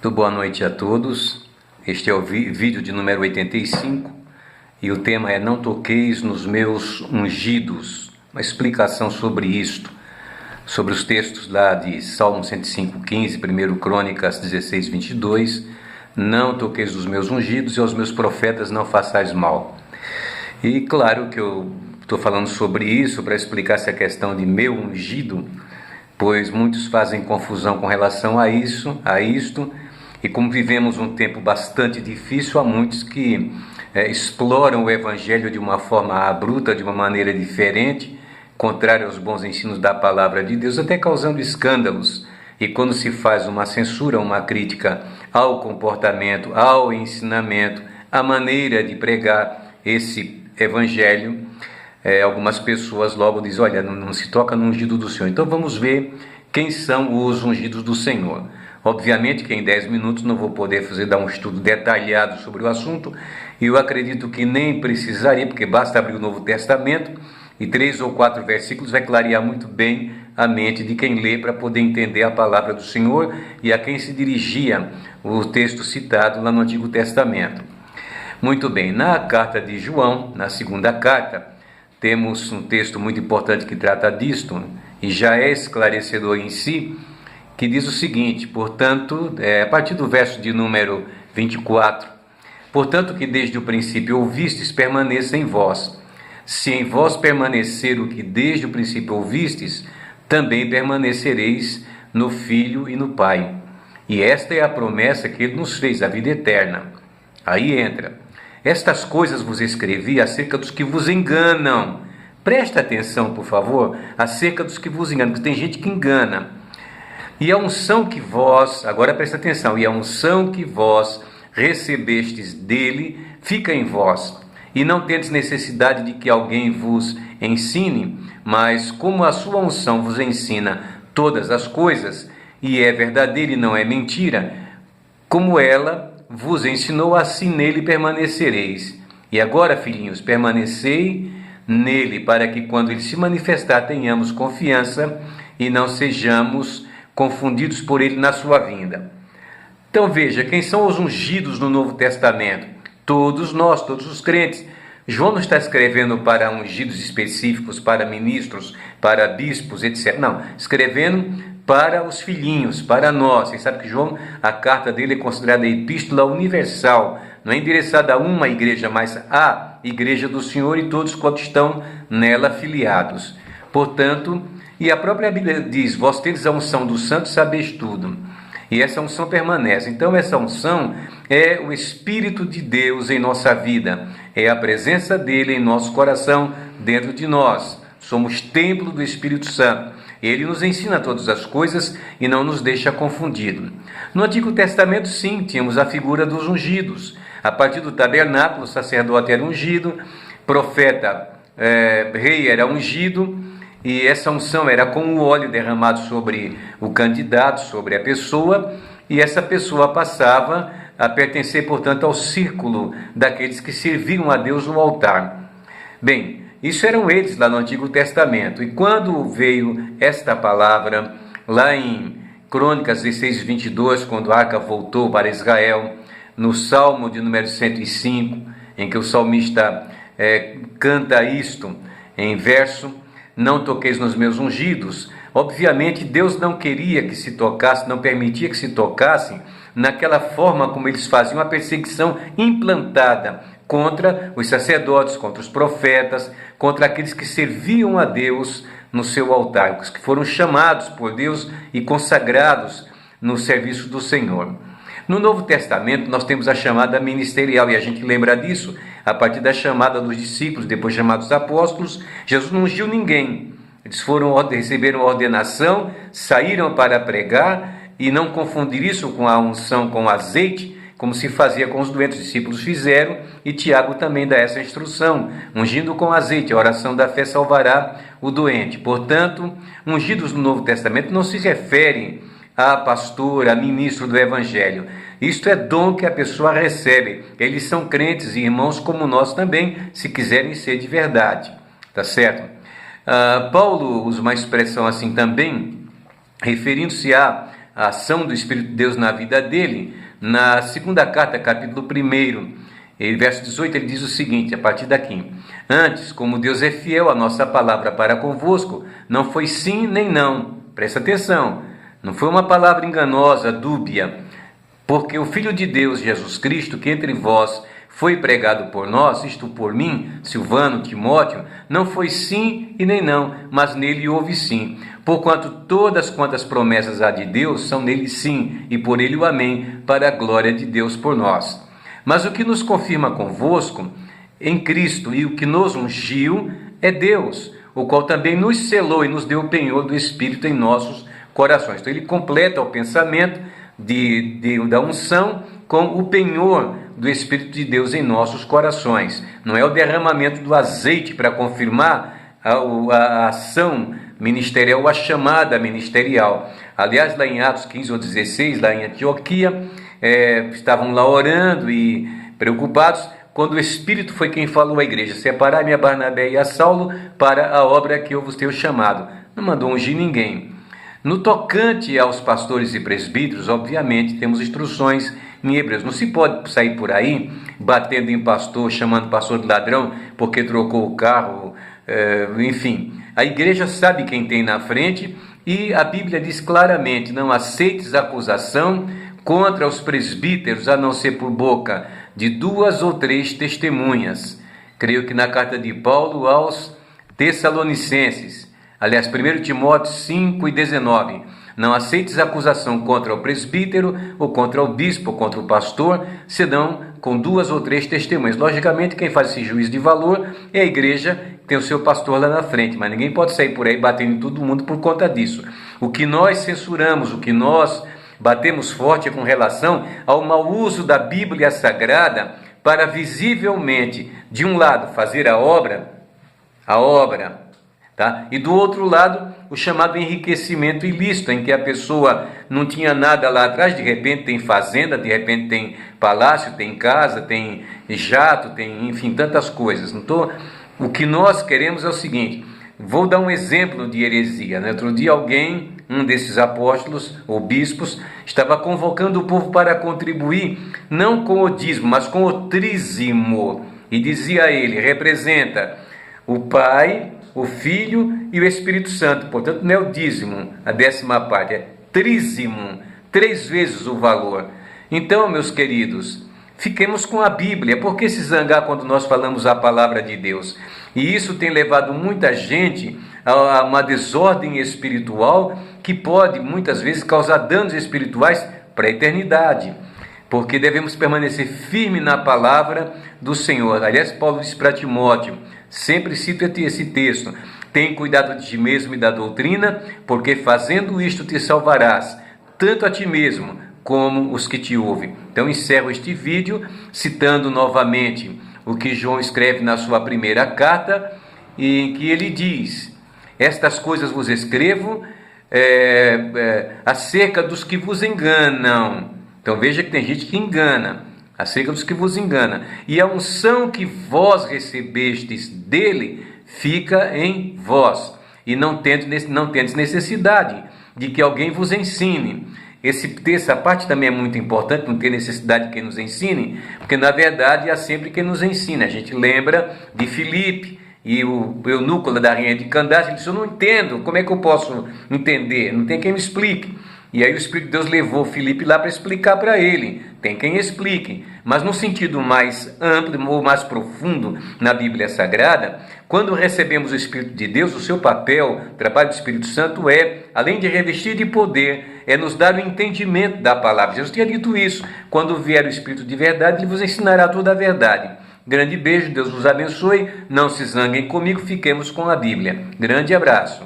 Muito boa noite a todos. Este é o vídeo de número 85 e o tema é Não toqueis nos meus ungidos. Uma explicação sobre isto, sobre os textos lá de Salmo 105:15, 1 Crônicas 16:22. Não toqueis nos meus ungidos e aos meus profetas não façais mal. E claro que eu estou falando sobre isso para explicar essa questão de meu ungido, pois muitos fazem confusão com relação a isto, e como vivemos um tempo bastante difícil, há muitos que exploram o Evangelho de uma forma abrupta, de uma maneira diferente, contrária aos bons ensinos da palavra de Deus, até causando escândalos. E quando se faz uma censura, uma crítica ao comportamento, ao ensinamento, à maneira de pregar esse Evangelho, algumas pessoas logo dizem, olha, não se toca no ungido do Senhor. Então vamos ver quem são os ungidos do Senhor. Obviamente que em 10 minutos não vou poder dar um estudo detalhado sobre o assunto, e eu acredito que nem precisaria, porque basta abrir o Novo Testamento e 3 ou 4 versículos vai clarear muito bem a mente de quem lê para poder entender a palavra do Senhor e a quem se dirigia o texto citado lá no Antigo Testamento. Muito bem, na carta de João, na segunda carta, temos um texto muito importante que trata disto e já é esclarecedor em si, que diz o seguinte, portanto, a partir do verso de número 24, portanto que desde o princípio ouvistes, permaneça em vós. Se em vós permanecer o que desde o princípio ouvistes, também permanecereis no Filho e no Pai. E esta é a promessa que Ele nos fez, a vida eterna. Aí entra, estas coisas vos escrevi acerca dos que vos enganam. Presta atenção, por favor, acerca dos que vos enganam, porque tem gente que engana. E a unção que vós, agora presta atenção, e a unção que vós recebestes dele, fica em vós. E não tendes necessidade de que alguém vos ensine, mas como a sua unção vos ensina todas as coisas, e é verdadeira e não é mentira, como ela vos ensinou, assim nele permanecereis. E agora, filhinhos, permanecei nele, para que quando ele se manifestar, tenhamos confiança e não sejamos confundidos por ele na sua vinda. Então veja, quem são os ungidos no Novo Testamento? Todos nós, todos os crentes. João não está escrevendo para ungidos específicos, para ministros, para bispos, etc. Não, escrevendo para os filhinhos, para nós. Vocês sabem que João, a carta dele é considerada a epístola universal. Não é endereçada a uma igreja, mas à igreja do Senhor e todos quantos estão nela filiados. Portanto, e a própria Bíblia diz, vós tendes a unção do santo, sabeis tudo. E essa unção permanece. Então essa unção é o Espírito de Deus em nossa vida. É a presença dele em nosso coração, dentro de nós. Somos templo do Espírito Santo. Ele nos ensina todas as coisas e não nos deixa confundido. No Antigo Testamento, sim, tínhamos a figura dos ungidos. A partir do tabernáculo, o sacerdote era ungido, profeta, rei era ungido, e essa unção era com o óleo derramado sobre o candidato, sobre a pessoa, e essa pessoa passava a pertencer, portanto, ao círculo daqueles que serviam a Deus no altar. Bem, isso eram eles lá no Antigo Testamento. E quando veio esta palavra, lá em Crônicas 16:22, quando a arca voltou para Israel, no Salmo de número 105, em que o salmista canta isto, em verso, não toqueis nos meus ungidos. Obviamente Deus não queria que se tocasse, não permitia que se tocassem naquela forma como eles faziam a perseguição implantada contra os sacerdotes, contra os profetas, contra aqueles que serviam a Deus no seu altar, os que foram chamados por Deus e consagrados no serviço do Senhor. No Novo Testamento nós temos a chamada ministerial, e a gente lembra disso a partir da chamada dos discípulos, depois chamados apóstolos. Jesus não ungiu ninguém, eles receberam ordenação, saíram para pregar, e não confundir isso com a unção com azeite, como se fazia com os doentes. Os discípulos fizeram, e Tiago também dá essa instrução, ungindo com azeite, a oração da fé salvará o doente. Portanto, ungidos no Novo Testamento não se referem a pastor, a ministro do Evangelho. Isto é dom que a pessoa recebe. Eles são crentes e irmãos como nós também, se quiserem ser de verdade. Tá certo? Paulo usa uma expressão assim também, referindo-se a a ação do Espírito de Deus na vida dele, na segunda carta, capítulo 1, verso 18, ele diz o seguinte, a partir daqui: antes, como Deus é fiel à nossa palavra para convosco, não foi sim nem não. Presta atenção, não foi uma palavra enganosa, dúbia, porque o Filho de Deus, Jesus Cristo, que entre vós foi pregado por nós, isto por mim, Silvano, Timóteo, não foi sim e nem não, mas nele houve sim. Porquanto todas quantas promessas há de Deus são nele sim, e por ele o amém, para a glória de Deus por nós. Mas o que nos confirma convosco em Cristo e o que nos ungiu é Deus, o qual também nos selou e nos deu o penhor do Espírito em nossos corações. Então ele completa o pensamento da unção com o penhor do Espírito de Deus em nossos corações. Não é o derramamento do azeite para confirmar a ação ministerial, a chamada ministerial. Aliás, lá em Atos 15 ou 16, lá em Antioquia, estavam lá orando e preocupados, quando o Espírito foi quem falou à igreja: separai-me a Barnabé e a Saulo para a obra que eu vos tenho chamado. Não mandou ungir ninguém. No tocante aos pastores e presbíteros, obviamente, temos instruções em Hebreus. Não se pode sair por aí batendo em pastor, chamando pastor de ladrão porque trocou o carro, enfim. A igreja sabe quem tem na frente e a Bíblia diz claramente: não aceites acusação contra os presbíteros, a não ser por boca de 2 ou 3 testemunhas. Creio que na carta de Paulo aos Tessalonicenses, aliás, 1 Timóteo 5:19, não aceites acusação contra o presbítero, ou contra o bispo, ou contra o pastor, senão com 2 ou 3 testemunhas. Logicamente, quem faz esse juízo de valor é a igreja, que tem o seu pastor lá na frente, mas ninguém pode sair por aí batendo em todo mundo por conta disso. O que nós censuramos, o que nós batemos forte com relação ao mau uso da Bíblia Sagrada para visivelmente, de um lado, fazer a obra, tá? E do outro lado, o chamado enriquecimento ilícito, em que a pessoa não tinha nada lá atrás, de repente tem fazenda, de repente tem palácio, tem casa, tem jato, tem, enfim, tantas coisas. O que nós queremos é o seguinte: vou dar um exemplo de heresia, né? Outro dia alguém, um desses apóstolos ou bispos, estava convocando o povo para contribuir, não com o dízimo, mas com o trízimo. E dizia a ele: representa o Pai, o Filho e o Espírito Santo. Portanto, não é o dízimo, a 10ª parte, é trízimo, 3 vezes o valor. Então, meus queridos, fiquemos com a Bíblia. Por que se zangar quando nós falamos a palavra de Deus? E isso tem levado muita gente a uma desordem espiritual que pode, muitas vezes, causar danos espirituais para a eternidade. Porque devemos permanecer firme na palavra do Senhor. Aliás, Paulo disse para Timóteo, sempre cito esse texto: tem cuidado de ti mesmo e da doutrina, porque fazendo isto te salvarás, tanto a ti mesmo como os que te ouvem. Então encerro este vídeo citando novamente o que João escreve na sua primeira carta, em que ele diz: estas coisas vos escrevo acerca dos que vos enganam. Então veja que tem gente que engana, acerca dos que vos engana. E a unção que vós recebestes dele fica em vós, e não tendes necessidade de que alguém vos ensine. Essa parte também é muito importante, não ter necessidade de quem nos ensine, porque na verdade há sempre quem nos ensina. A gente lembra de Filipe e o eunuco da rainha de Candace. Ele disse: eu não entendo, como é que eu posso entender? Não tem quem me explique. E aí o Espírito de Deus levou Filipe lá para explicar para ele. Tem quem explique. Mas no sentido mais amplo ou mais profundo na Bíblia Sagrada, quando recebemos o Espírito de Deus, o seu papel, o trabalho do Espírito Santo além de revestir de poder, nos dar o entendimento da palavra. Jesus tinha dito isso: quando vier o Espírito de verdade, ele vos ensinará toda a verdade. Grande beijo, Deus vos abençoe. Não se zanguem comigo, fiquemos com a Bíblia. Grande abraço.